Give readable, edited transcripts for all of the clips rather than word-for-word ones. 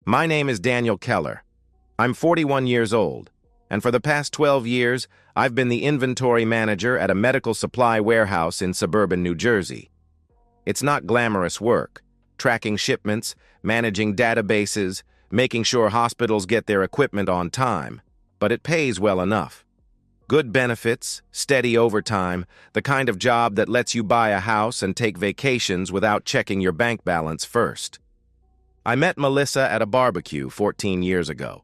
My name is Daniel Keller. I'm 41 years old, and for the past 12 years, I've been the inventory manager at a medical supply warehouse in suburban New Jersey. It's not glamorous work, tracking shipments, managing databases, making sure hospitals get their equipment on time, but it pays well enough. Good benefits, steady overtime, the kind of job that lets you buy a house and take vacations without checking your bank balance first. I met Melissa at a barbecue 14 years ago.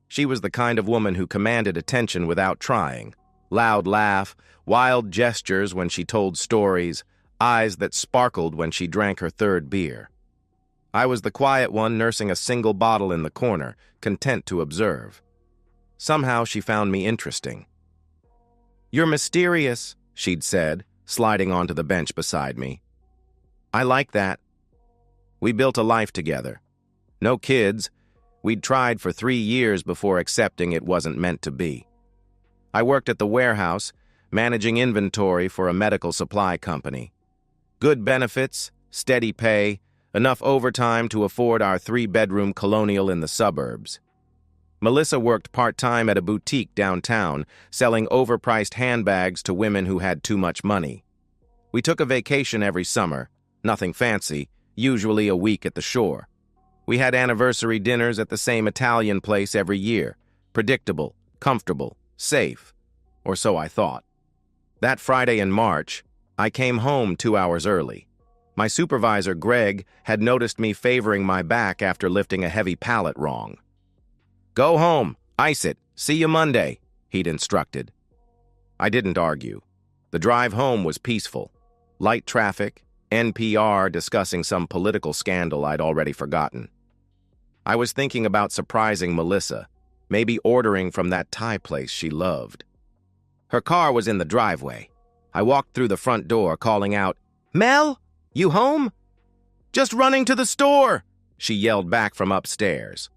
She was the kind of woman who commanded attention without trying. Loud laugh, wild gestures when she told stories, eyes that sparkled when she drank her third beer. I was the quiet one nursing a single bottle in the corner, content to observe. Somehow she found me interesting. "You're mysterious," she'd said, sliding onto the bench beside me. "I like that." We built a life together. No kids. We'd tried for 3 years before accepting it wasn't meant to be. I worked at the warehouse, managing inventory for a medical supply company. Good benefits, steady pay, enough overtime to afford our 3-bedroom colonial in the suburbs. Melissa worked part-time at a boutique downtown, selling overpriced handbags to women who had too much money. We took a vacation every summer, nothing fancy, usually a week at the shore. We had anniversary dinners at the same Italian place every year, predictable, comfortable, safe, or so I thought. That Friday in March, I came home 2 hours early. My supervisor, Greg, had noticed me favoring my back after lifting a heavy pallet wrong. "Go home, ice it, see you Monday," he'd instructed. I didn't argue. The drive home was peaceful. Light traffic, NPR discussing some political scandal I'd already forgotten. I was thinking about surprising Melissa, maybe ordering from that Thai place she loved. Her car was in the driveway. I walked through the front door, calling out, "Mel, you home?" "Just running to the store," she yelled back from upstairs.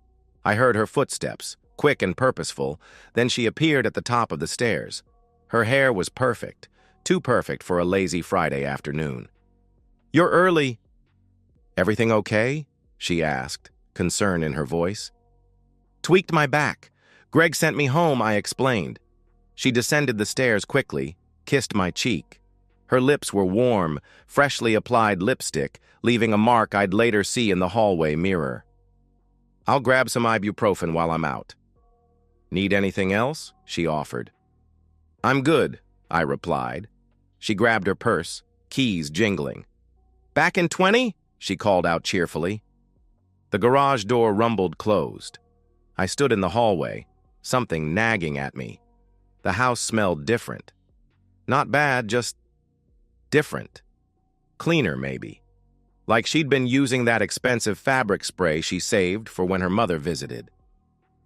I heard her footsteps, quick and purposeful, then she appeared at the top of the stairs. Her hair was perfect, too perfect for a lazy Friday afternoon. "You're early." "Everything okay?" she asked, concern in her voice. "Tweaked my back. Greg sent me home," I explained. She descended the stairs quickly, kissed my cheek. Her lips were warm, freshly applied lipstick, leaving a mark I'd later see in the hallway mirror. "I'll grab some ibuprofen while I'm out." "Need anything else?" she offered. "I'm good," I replied. She grabbed her purse, keys jingling. "Back in 20?" she called out cheerfully. The garage door rumbled closed. I stood in the hallway, something nagging at me. The house smelled different. Not bad, just different. Cleaner, maybe. Like she'd been using that expensive fabric spray she saved for when her mother visited.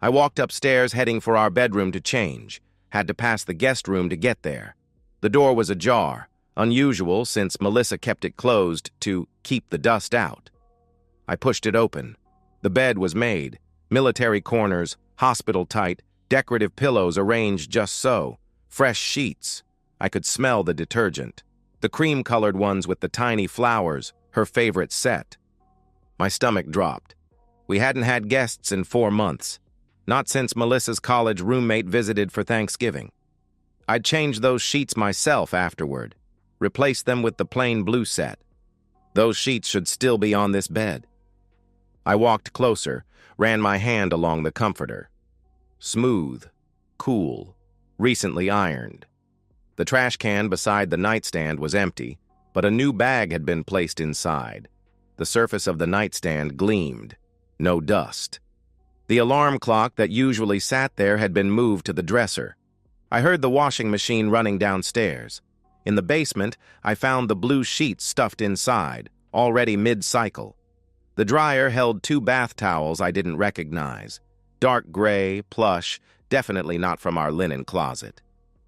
I walked upstairs heading for our bedroom to change. Had to pass the guest room to get there. The door was ajar, unusual since Melissa kept it closed to keep the dust out. I pushed it open. The bed was made. Military corners, hospital tight, decorative pillows arranged just so. Fresh sheets. I could smell the detergent. The cream-colored ones with the tiny flowers, her favorite set. My stomach dropped. We hadn't had guests in 4 months. Not since Melissa's college roommate visited for Thanksgiving. I'd changed those sheets myself afterward. Replaced them with the plain blue set. Those sheets should still be on this bed. I walked closer, ran my hand along the comforter. Smooth, cool, recently ironed. The trash can beside the nightstand was empty, but a new bag had been placed inside. The surface of the nightstand gleamed. No dust. The alarm clock that usually sat there had been moved to the dresser. I heard the washing machine running downstairs. In the basement, I found the blue sheets stuffed inside, already mid-cycle. The dryer held 2 bath towels I didn't recognize. Dark gray, plush, definitely not from our linen closet.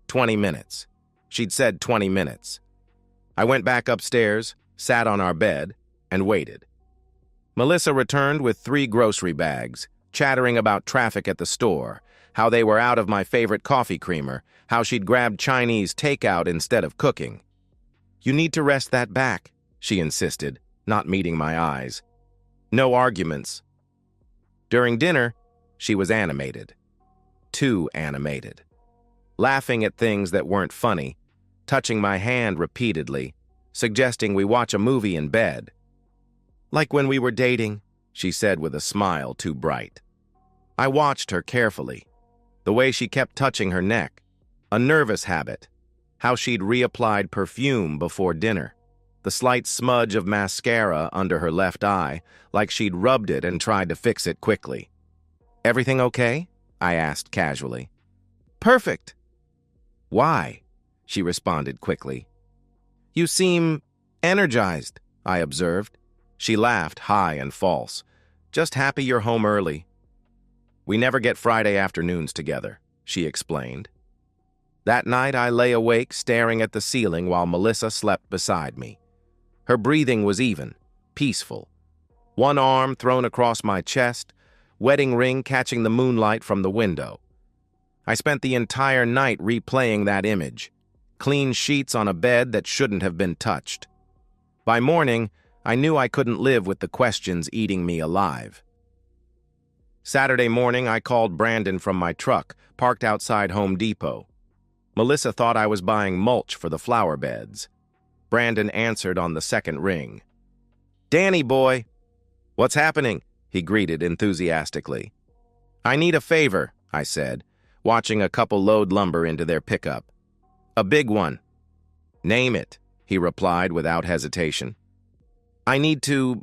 20 minutes. She'd said 20 minutes. I went back upstairs, sat on our bed, and waited. Melissa returned with 3 grocery bags, chattering about traffic at the store, how they were out of my favorite coffee creamer, how she'd grabbed Chinese takeout instead of cooking. "You need to rest that back," she insisted, not meeting my eyes. No arguments. During dinner, she was animated. Too animated. Laughing at things that weren't funny, touching my hand repeatedly, suggesting we watch a movie in bed. "Like when we were dating," she said with a smile too bright. I watched her carefully. The way she kept touching her neck, a nervous habit, how she'd reapplied perfume before dinner, the slight smudge of mascara under her left eye, like she'd rubbed it and tried to fix it quickly. "Everything okay?" I asked casually. "Perfect." "Why?" she responded quickly. "You seem energized," I observed. She laughed high and false. "Just happy you're home early." "We never get Friday afternoons together," she explained. That night I lay awake staring at the ceiling while Melissa slept beside me. Her breathing was even, peaceful. One arm thrown across my chest, wedding ring catching the moonlight from the window. I spent the entire night replaying that image. Clean sheets on a bed that shouldn't have been touched. By morning, I knew I couldn't live with the questions eating me alive. Saturday morning, I called Brandon from my truck, parked outside Home Depot. Melissa thought I was buying mulch for the flower beds. Brandon answered on the second ring. "Danny boy." "What's happening?" he greeted enthusiastically. "I need a favor," I said, watching a couple load lumber into their pickup. "A big one." "Name it," he replied without hesitation. "I need to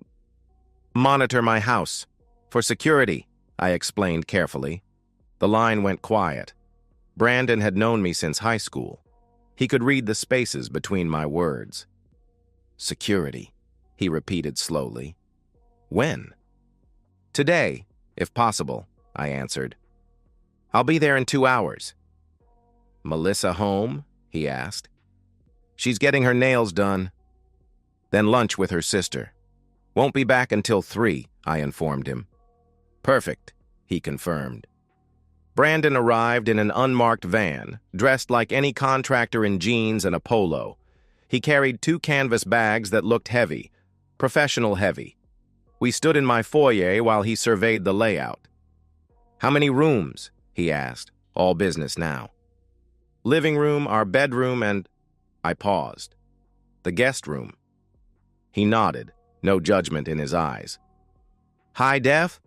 monitor my house. For security," I explained carefully. The line went quiet. Brandon had known me since high school. He could read the spaces between my words. "Security," he repeated slowly. "When?" "Today, if possible," I answered. "I'll be there in 2 hours." "Melissa home?" he asked. "She's getting her nails done." "Then lunch with her sister. Won't be back until 3, I informed him. "Perfect," he confirmed. Brandon arrived in an unmarked van, dressed like any contractor in jeans and a polo. He carried 2 canvas bags that looked heavy, professional heavy. We stood in my foyer while he surveyed the layout. "How many rooms?" he asked, all business now. "Living room, our bedroom, and—" I paused. "The guest room." He nodded, no judgment in his eyes. "High def?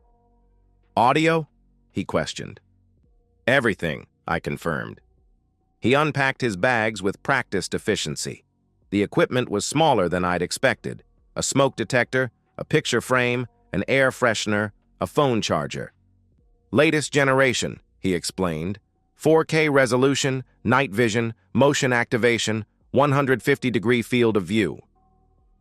Audio?" he questioned. "Everything," I confirmed. He unpacked his bags with practiced efficiency. The equipment was smaller than I'd expected. A smoke detector, a picture frame, an air freshener, a phone charger. "Latest generation," he explained. 4K resolution, night vision, motion activation, 150-degree field of view.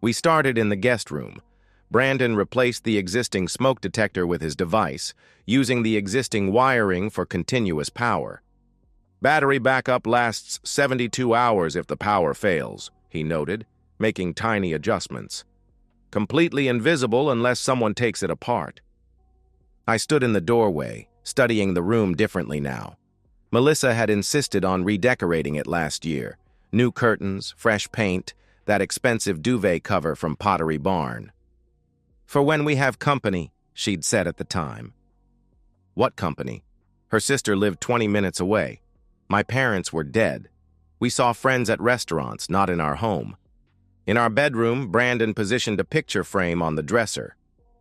We started in the guest room. Brandon replaced the existing smoke detector with his device, using the existing wiring for continuous power. "Battery backup lasts 72 hours if the power fails," he noted, making tiny adjustments. "Completely invisible unless someone takes it apart." I stood in the doorway, studying the room differently now. Melissa had insisted on redecorating it last year. New curtains, fresh paint, that expensive duvet cover from Pottery Barn. "For when we have company," she'd said at the time. What company? Her sister lived 20 minutes away. My parents were dead. We saw friends at restaurants, not in our home. In our bedroom, Brandon positioned a picture frame on the dresser.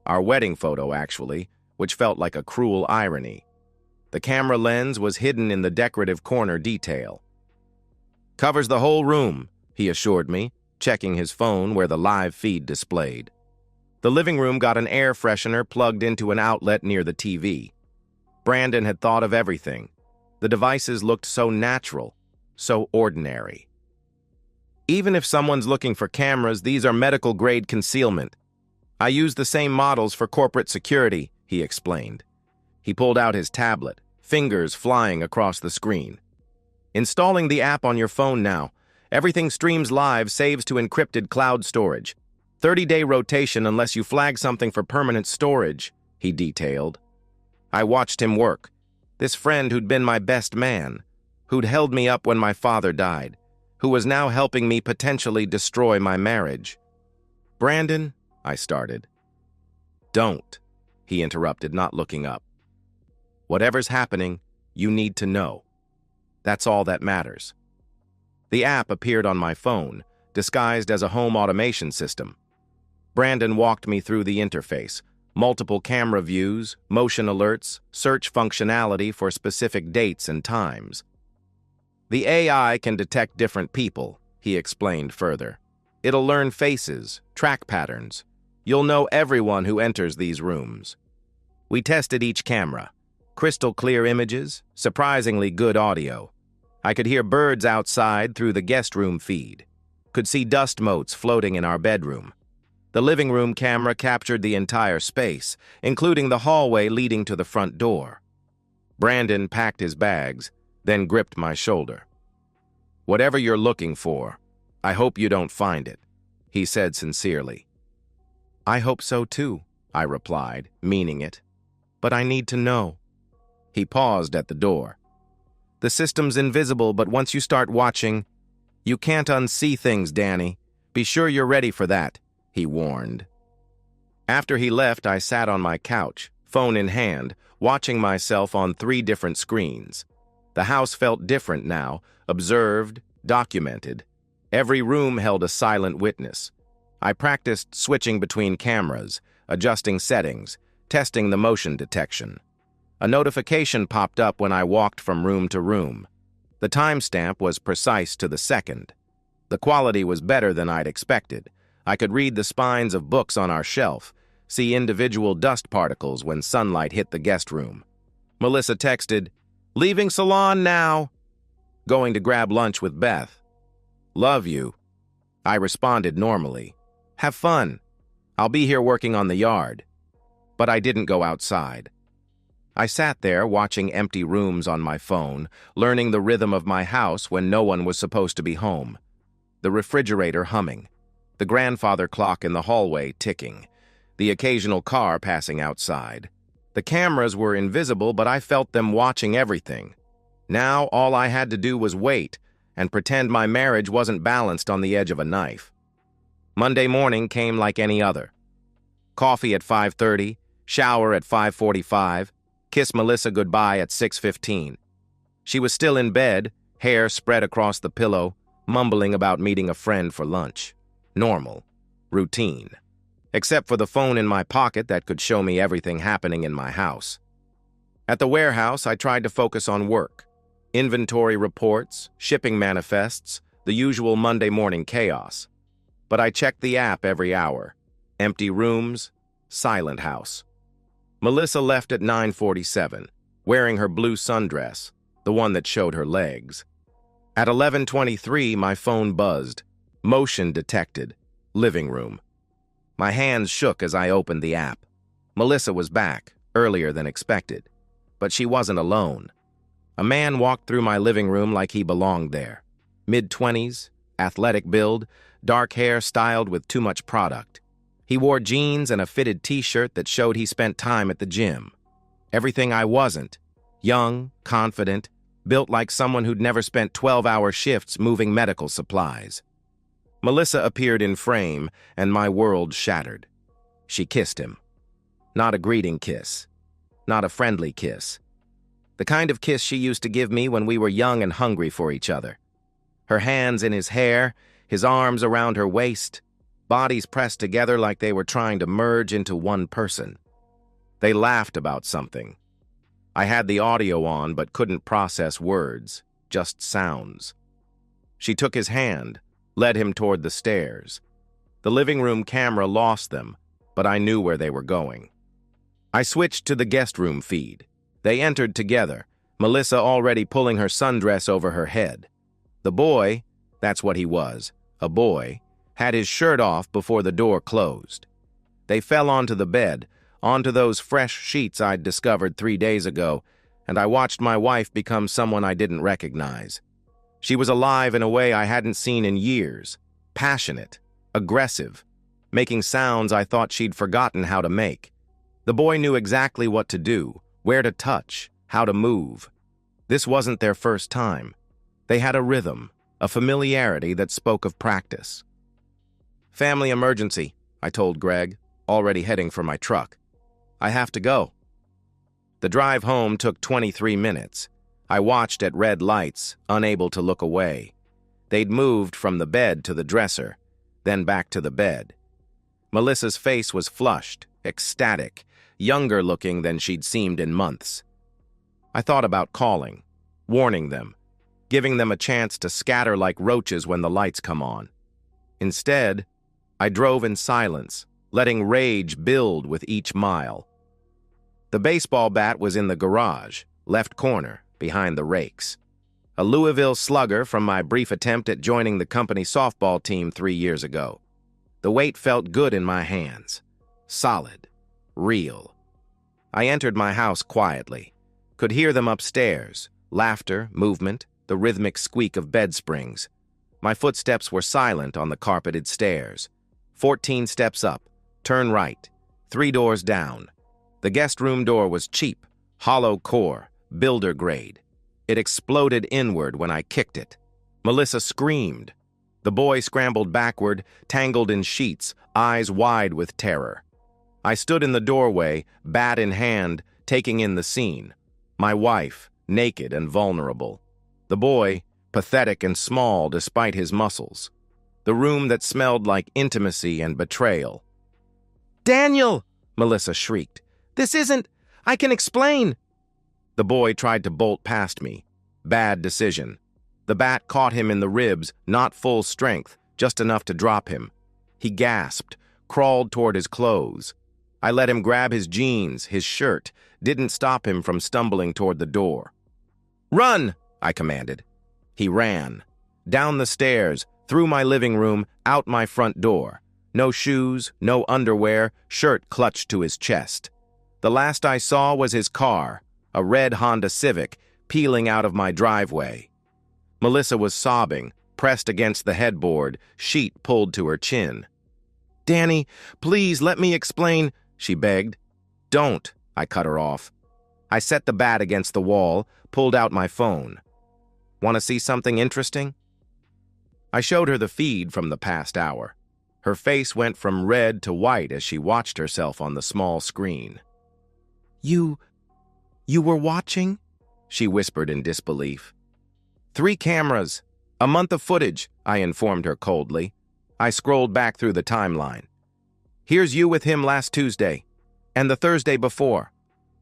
Our wedding photo, actually, which felt like a cruel irony. The camera lens was hidden in the decorative corner detail. "Covers the whole room," he assured me, checking his phone where the live feed displayed. The living room got an air freshener plugged into an outlet near the TV. Brandon had thought of everything. The devices looked so natural, so ordinary. "Even if someone's looking for cameras, these are medical-grade concealment. I use the same models for corporate security," he explained. He pulled out his tablet, fingers flying across the screen. "Installing the app on your phone now. Everything streams live, saves to encrypted cloud storage. 30-day rotation unless you flag something for permanent storage," he detailed. I watched him work. This friend who'd been my best man, who'd held me up when my father died, who was now helping me potentially destroy my marriage. "Brandon," I started. "Don't," he interrupted, not looking up. Whatever's happening, you need to know. That's all that matters. The app appeared on my phone, disguised as a home automation system. Brandon walked me through the interface, multiple camera views, motion alerts, search functionality for specific dates and times. The AI can detect different people, he explained further. It'll learn faces, track patterns. You'll know everyone who enters these rooms. We tested each camera. Crystal clear images, surprisingly good audio. I could hear birds outside through the guest room feed. Could see dust motes floating in our bedroom. The living room camera captured the entire space, including the hallway leading to the front door. Brandon packed his bags, then gripped my shoulder. Whatever you're looking for, I hope you don't find it, he said sincerely. I hope so too, I replied, meaning it. But I need to know. He paused at the door. The system's invisible, but once you start watching, you can't unsee things, Danny. Be sure you're ready for that, he warned. After he left, I sat on my couch, phone in hand, watching myself on 3 different screens. The house felt different now, observed, documented. Every room held a silent witness. I practiced switching between cameras, adjusting settings, testing the motion detection. A notification popped up when I walked from room to room. The timestamp was precise to the second. The quality was better than I'd expected. I could read the spines of books on our shelf, see individual dust particles when sunlight hit the guest room. Melissa texted, "Leaving salon now." Going to grab lunch with Beth. "Love you." I responded normally. "Have fun. I'll be here working on the yard." But I didn't go outside. I sat there watching empty rooms on my phone, learning the rhythm of my house when no one was supposed to be home. The refrigerator humming, the grandfather clock in the hallway ticking, the occasional car passing outside. The cameras were invisible, but I felt them watching everything. Now all I had to do was wait and pretend my marriage wasn't balanced on the edge of a knife. Monday morning came like any other. Coffee at 5:30, shower at 5:45, kiss Melissa goodbye at 6:15. She was still in bed, hair spread across the pillow, mumbling about meeting a friend for lunch. Normal. Routine. Except for the phone in my pocket that could show me everything happening in my house. At the warehouse, I tried to focus on work. Inventory reports, shipping manifests, the usual Monday morning chaos. But I checked the app every hour. Empty rooms, silent house. Melissa left at 9:47, wearing her blue sundress, the one that showed her legs. At 11:23, my phone buzzed. Motion detected. Living room. My hands shook as I opened the app. Melissa was back, earlier than expected. But she wasn't alone. A man walked through my living room like he belonged there. Mid-20s, athletic build, dark hair styled with too much product. He wore jeans and a fitted t-shirt that showed he spent time at the gym. Everything I wasn't. Young, confident, built like someone who'd never spent 12-hour shifts moving medical supplies. Melissa appeared in frame, and my world shattered. She kissed him. Not a greeting kiss. Not a friendly kiss. The kind of kiss she used to give me when we were young and hungry for each other. Her hands in his hair, his arms around her waist, bodies pressed together like they were trying to merge into one person. They laughed about something. I had the audio on but couldn't process words, just sounds. She took his hand, led him toward the stairs. The living room camera lost them, but I knew where they were going. I switched to the guest room feed. They entered together, Melissa already pulling her sundress over her head. The boy, that's what he was, a boy, had his shirt off before the door closed. They fell onto the bed, onto those fresh sheets I'd discovered 3 days ago, and I watched my wife become someone I didn't recognize. She was alive in a way I hadn't seen in years, passionate, aggressive, making sounds I thought she'd forgotten how to make. The boy knew exactly what to do, where to touch, how to move. This wasn't their first time. They had a rhythm, a familiarity that spoke of practice. "Family emergency," I told Greg, already heading for my truck. I have to go." The drive home took 23 minutes. I watched at red lights, unable to look away. They'd moved from the bed to the dresser, then back to the bed. Melissa's face was flushed, ecstatic, younger looking than she'd seemed in months. I thought about calling, warning them, giving them a chance to scatter like roaches when the lights come on. Instead, I drove in silence, letting rage build with each mile. The baseball bat was in the garage, left corner, behind the rakes. A Louisville slugger from my brief attempt at joining the company softball team 3 years ago. The weight felt good in my hands. Solid. Real. I entered my house quietly. Could hear them upstairs. Laughter, movement, the rhythmic squeak of bed springs. My footsteps were silent on the carpeted stairs. 14 steps up. Turn right. 3 doors down. The guest room door was cheap, hollow core, builder grade. It exploded inward when I kicked it. Melissa screamed. The boy scrambled backward, tangled in sheets, eyes wide with terror. I stood in the doorway, bat in hand, taking in the scene. My wife, naked and vulnerable. The boy, pathetic and small despite his muscles. The room that smelled like intimacy and betrayal. "Daniel!" Melissa shrieked. "This isn't... I can explain!" The boy tried to bolt past me. Bad decision. The bat caught him in the ribs, not full strength, just enough to drop him. He gasped, crawled toward his clothes. I let him grab his jeans, his shirt, didn't stop him from stumbling toward the door. "Run!" I commanded. He ran. Down the stairs, through my living room, out my front door. No shoes, no underwear, shirt clutched to his chest. The last I saw was his car, a red Honda Civic, peeling out of my driveway. Melissa was sobbing, pressed against the headboard, sheet pulled to her chin. "Danny, please let me explain," she begged. "Don't," I cut her off. I set the bat against the wall, pulled out my phone. "Want to see something interesting?" I showed her the feed from the past hour. Her face went from red to white as she watched herself on the small screen. You were watching?" she whispered in disbelief. 3 cameras, a month of footage," I informed her coldly. I scrolled back through the timeline. "Here's you with him last Tuesday, and the Thursday before.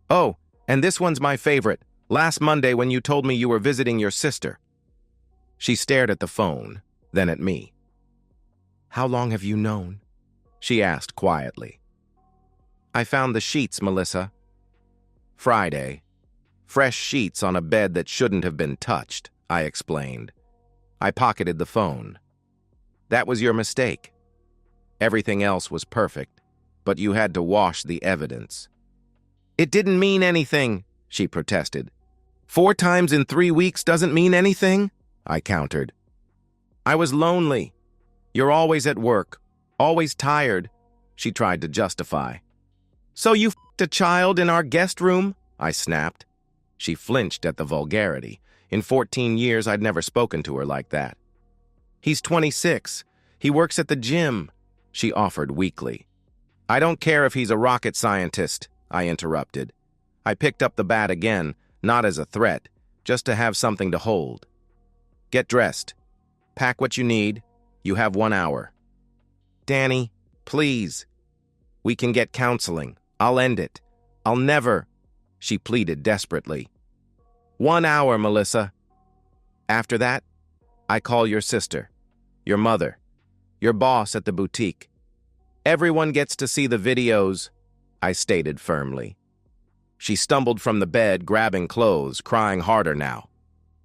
Oh, and this one's my favorite, last Monday when you told me you were visiting your sister." She stared at the phone, then at me. "How long have you known?" she asked quietly. "I found the sheets, Melissa." "Friday. Fresh sheets on a bed that shouldn't have been touched," I explained. I pocketed the phone. "That was your mistake. Everything else was perfect, but you had to wash the evidence." "It didn't mean anything," she protested. 4 times in 3 weeks doesn't mean anything?" I countered. "I was lonely. You're always at work, always tired," she tried to justify. "So you f***ed a child in our guest room?" I snapped. She flinched at the vulgarity. In 14 years, I'd never spoken to her like that. "He's 26. He works at the gym," she offered weakly. "I don't care if he's a rocket scientist," I interrupted. I picked up the bat again, not as a threat, just to have something to hold. "Get dressed. Pack what you need. You have 1 hour." "Danny, please. We can get counseling. I'll end it. I'll never," she pleaded desperately. 1 hour, Melissa. After that, I call your sister, your mother, your boss at the boutique. Everyone gets to see the videos," I stated firmly. She stumbled from the bed, grabbing clothes, crying harder now.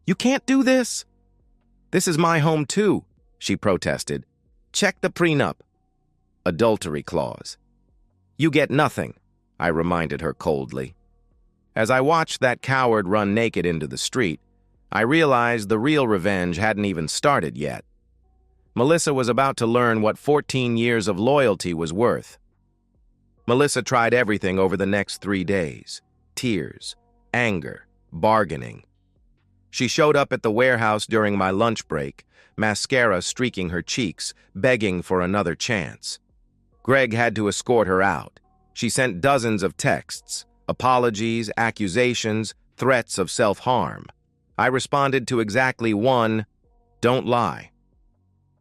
"You can't do this." "This is my home too," she protested. "Check the prenup." Adultery clause. "You get nothing," I reminded her coldly. As I watched that coward run naked into the street, I realized the real revenge hadn't even started yet. Melissa was about to learn what 14 years of loyalty was worth. Melissa tried everything over the next 3 days. Tears, anger, bargaining. She showed up at the warehouse during my lunch break, mascara streaking her cheeks, begging for another chance. Greg had to escort her out. She sent dozens of texts, apologies, accusations, threats of self-harm. I responded to exactly one, "Don't lie."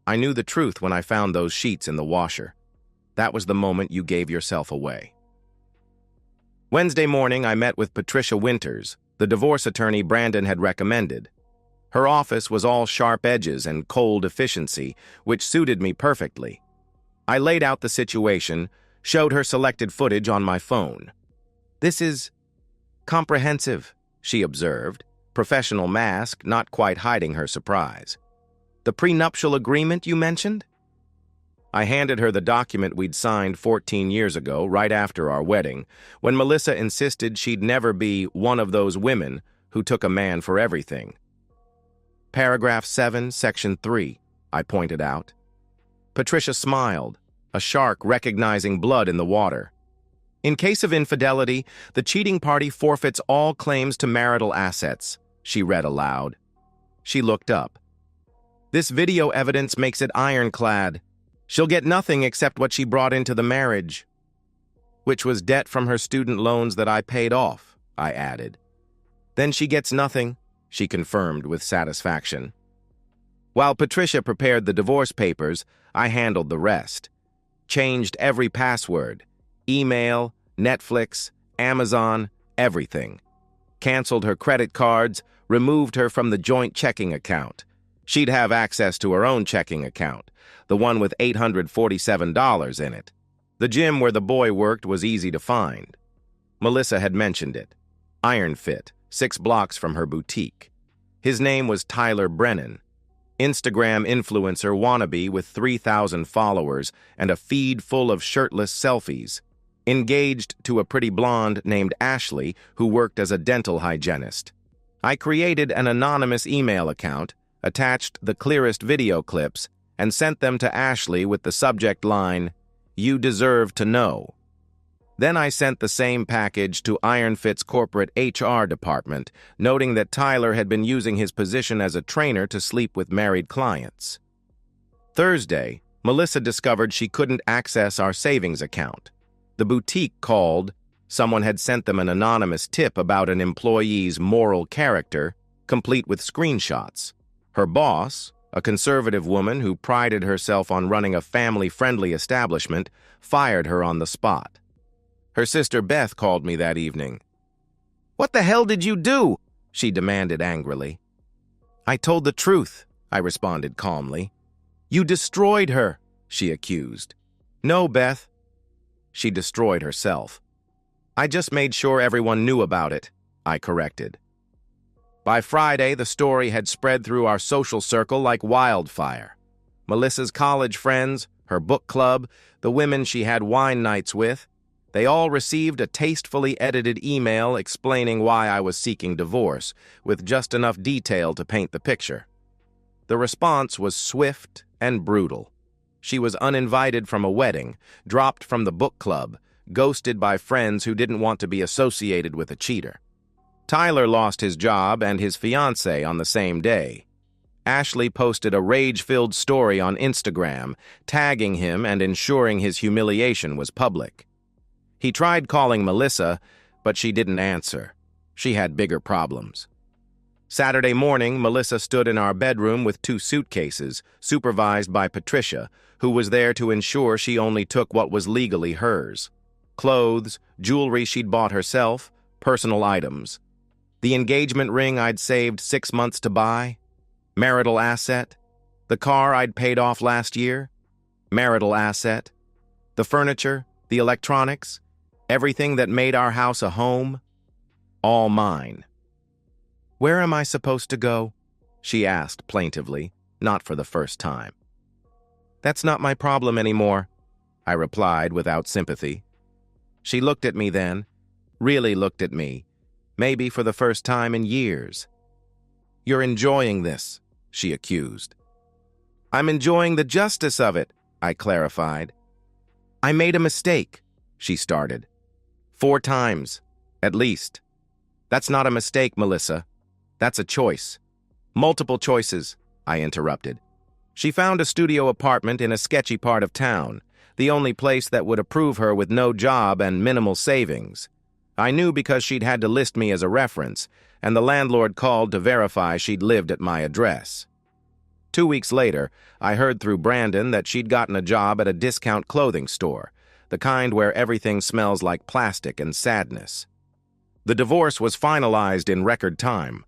I knew the truth when I found those sheets in the washer. That was the moment you gave yourself away. Wednesday morning, I met with Patricia Winters, the divorce attorney Brandon had recommended. Her office was all sharp edges and cold efficiency, which suited me perfectly. I laid out the situation, showed her selected footage on my phone. "This is comprehensive," she observed, professional mask not quite hiding her surprise. "The prenuptial agreement you mentioned?" I handed her the document we'd signed 14 years ago, right after our wedding, when Melissa insisted she'd never be one of those women who took a man for everything. "Paragraph 7, Section 3, I pointed out. Patricia smiled, a shark recognizing blood in the water. "In case of infidelity, the cheating party forfeits all claims to marital assets," she read aloud. She looked up. "This video evidence makes it ironclad. She'll get nothing except what she brought into the marriage." "Which was debt from her student loans that I paid off," I added. "Then she gets nothing," she confirmed with satisfaction. While Patricia prepared the divorce papers, I handled the rest. Changed every password. Email, Netflix, Amazon, everything. Canceled her credit cards, removed her from the joint checking account. She'd have access to her own checking account, the one with $847 in it. The gym where the boy worked was easy to find. Melissa had mentioned it. Iron Fit, 6 blocks from her boutique. His name was Tyler Brennan. Instagram influencer wannabe with 3,000 followers and a feed full of shirtless selfies. Engaged to a pretty blonde named Ashley who worked as a dental hygienist. I created an anonymous email account, attached the clearest video clips, and sent them to Ashley with the subject line, "You deserve to know." Then I sent the same package to IronFit's corporate HR department, noting that Tyler had been using his position as a trainer to sleep with married clients. Thursday, Melissa discovered she couldn't access our savings account. The boutique called. Someone had sent them an anonymous tip about an employee's moral character, complete with screenshots. Her boss, a conservative woman who prided herself on running a family-friendly establishment, fired her on the spot. Her sister Beth called me that evening. "What the hell did you do?" she demanded angrily. "I told the truth," I responded calmly. "You destroyed her," she accused. "No, Beth." She destroyed herself. "I just made sure everyone knew about it," I corrected. By Friday, the story had spread through our social circle like wildfire. Melissa's college friends, her book club, the women she had wine nights with, they all received a tastefully edited email explaining why I was seeking divorce, with just enough detail to paint the picture. The response was swift and brutal. She was uninvited from a wedding, dropped from the book club, ghosted by friends who didn't want to be associated with a cheater. Tyler lost his job and his fiancée on the same day. Ashley posted a rage-filled story on Instagram, tagging him and ensuring his humiliation was public. He tried calling Melissa, but she didn't answer. She had bigger problems. Saturday morning, Melissa stood in our bedroom with 2 suitcases, supervised by Patricia, who was there to ensure she only took what was legally hers. Clothes, jewelry she'd bought herself, personal items. The engagement ring I'd saved 6 months to buy. Marital asset. The car I'd paid off last year. Marital asset. The furniture, the electronics, everything that made our house a home. All mine. "Where am I supposed to go?" she asked plaintively, not for the first time. "That's not my problem anymore," I replied without sympathy. She looked at me then, really looked at me, maybe for the first time in years. "You're enjoying this," she accused. "I'm enjoying the justice of it," I clarified. "I made a mistake," she started. 4 times, at least. "That's not a mistake, Melissa. That's a choice." "Multiple choices," I interrupted. "She found a studio apartment in a sketchy part of town. the only place that would approve her with no job and minimal savings. I knew because she'd had to list me as a reference, and the landlord called to verify she'd lived at my address. 2 weeks later, I heard through Brandon that she'd gotten a job at a discount clothing store, the kind where everything smells like plastic and sadness. The divorce was finalized in record time,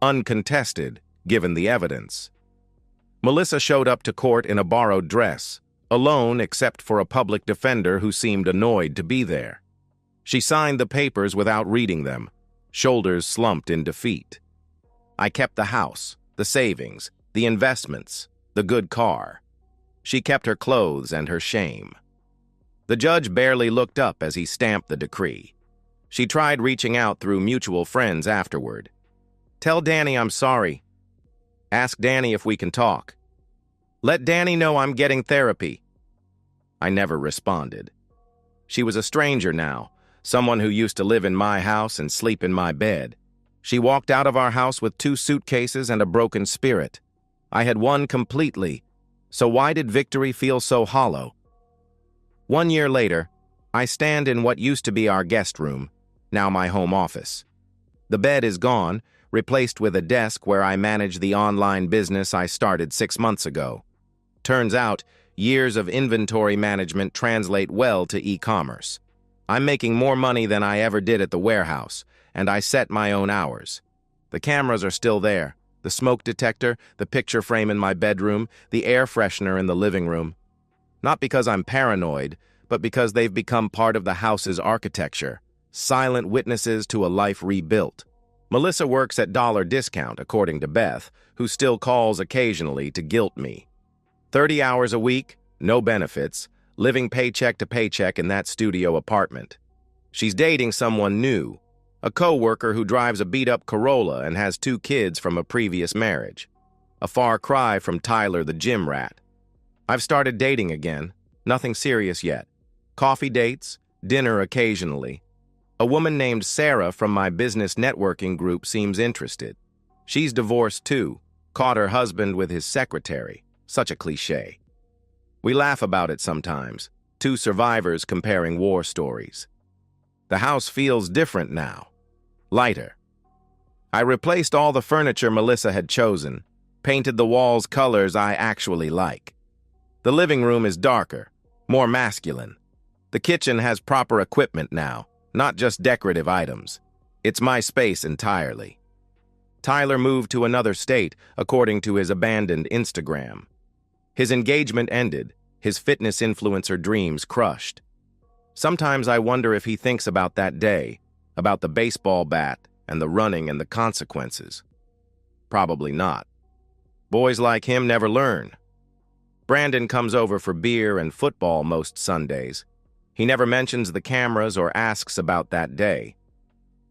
uncontested, given the evidence. Melissa showed up to court in a borrowed dress, alone except for a public defender who seemed annoyed to be there. She signed the papers without reading them, shoulders slumped in defeat. I kept the house, the savings, the investments, the good car. She kept her clothes and her shame. The judge barely looked up as he stamped the decree. She tried reaching out through mutual friends afterward. "Tell Danny I'm sorry. Ask Danny if we can talk. Let Danny know I'm getting therapy." I never responded. She was a stranger now, someone who used to live in my house and sleep in my bed. She walked out of our house with 2 suitcases and a broken spirit. I had won completely, so why did victory feel so hollow? 1 year later, I stand in what used to be our guest room, now my home office. The bed is gone, replaced with a desk where I manage the online business I started 6 months ago. Turns out, years of inventory management translate well to e-commerce. I'm making more money than I ever did at the warehouse, and I set my own hours. The cameras are still there, the smoke detector, the picture frame in my bedroom, the air freshener in the living room. Not because I'm paranoid, but because they've become part of the house's architecture, silent witnesses to a life rebuilt. Melissa works at dollar discount, according to Beth, who still calls occasionally to guilt me. 30 hours a week, no benefits, living paycheck to paycheck in that studio apartment. She's dating someone new, a co-worker who drives a beat-up Corolla and has 2 kids from a previous marriage. A far cry from Tyler the gym rat. I've started dating again, nothing serious yet. Coffee dates, dinner occasionally. A woman named Sarah from my business networking group seems interested. She's divorced too, caught her husband with his secretary. Such a cliché. We laugh about it sometimes, 2 survivors comparing war stories. The house feels different now, lighter. I replaced all the furniture Melissa had chosen, painted the walls colors I actually like. The living room is darker, more masculine. The kitchen has proper equipment now, not just decorative items. It's my space entirely. Tyler moved to another state, according to his abandoned Instagram. His engagement ended, his fitness influencer dreams crushed. Sometimes I wonder if he thinks about that day, about the baseball bat and the running and the consequences. Probably not. Boys like him never learn. Brandon comes over for beer and football most Sundays. He never mentions the cameras or asks about that day.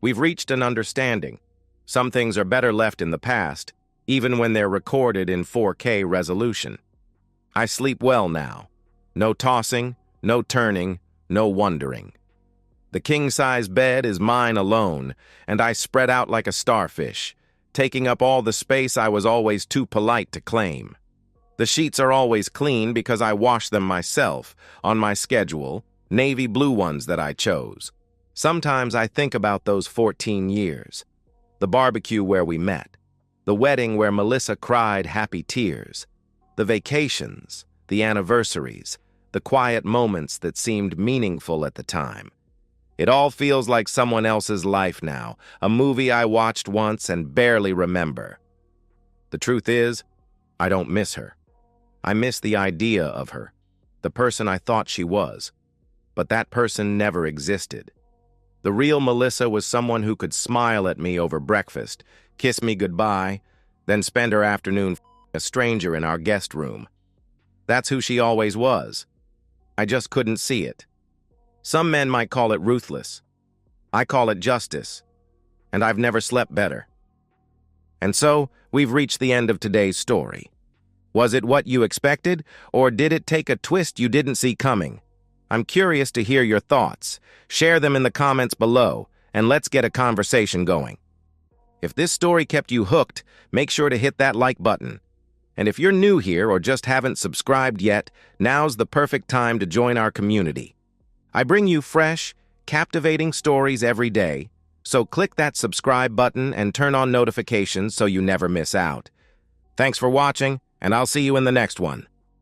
We've reached an understanding. Some things are better left in the past, even when they're recorded in 4K resolution. I sleep well now. No tossing, no turning, no wondering. The king-size bed is mine alone, and I spread out like a starfish, taking up all the space I was always too polite to claim. The sheets are always clean because I wash them myself, on my schedule, navy blue ones that I chose. Sometimes I think about those 14 years. The barbecue where we met. The wedding where Melissa cried happy tears. The vacations, the anniversaries, the quiet moments that seemed meaningful at the time. It all feels like someone else's life now, a movie I watched once and barely remember. The truth is, I don't miss her. I miss the idea of her, the person I thought she was. But that person never existed. The real Melissa was someone who could smile at me over breakfast, kiss me goodbye, then spend her afternoon f***ing a stranger in our guest room. That's who she always was. I just couldn't see it. Some men might call it ruthless. I call it justice. And I've never slept better. And so, we've reached the end of today's story. Was it what you expected, or did it take a twist you didn't see coming? I'm curious to hear your thoughts. Share them in the comments below, and let's get a conversation going. If this story kept you hooked, make sure to hit that like button. And if you're new here or just haven't subscribed yet, now's the perfect time to join our community. I bring you fresh, captivating stories every day, so click that subscribe button and turn on notifications so you never miss out. Thanks for watching, and I'll see you in the next one.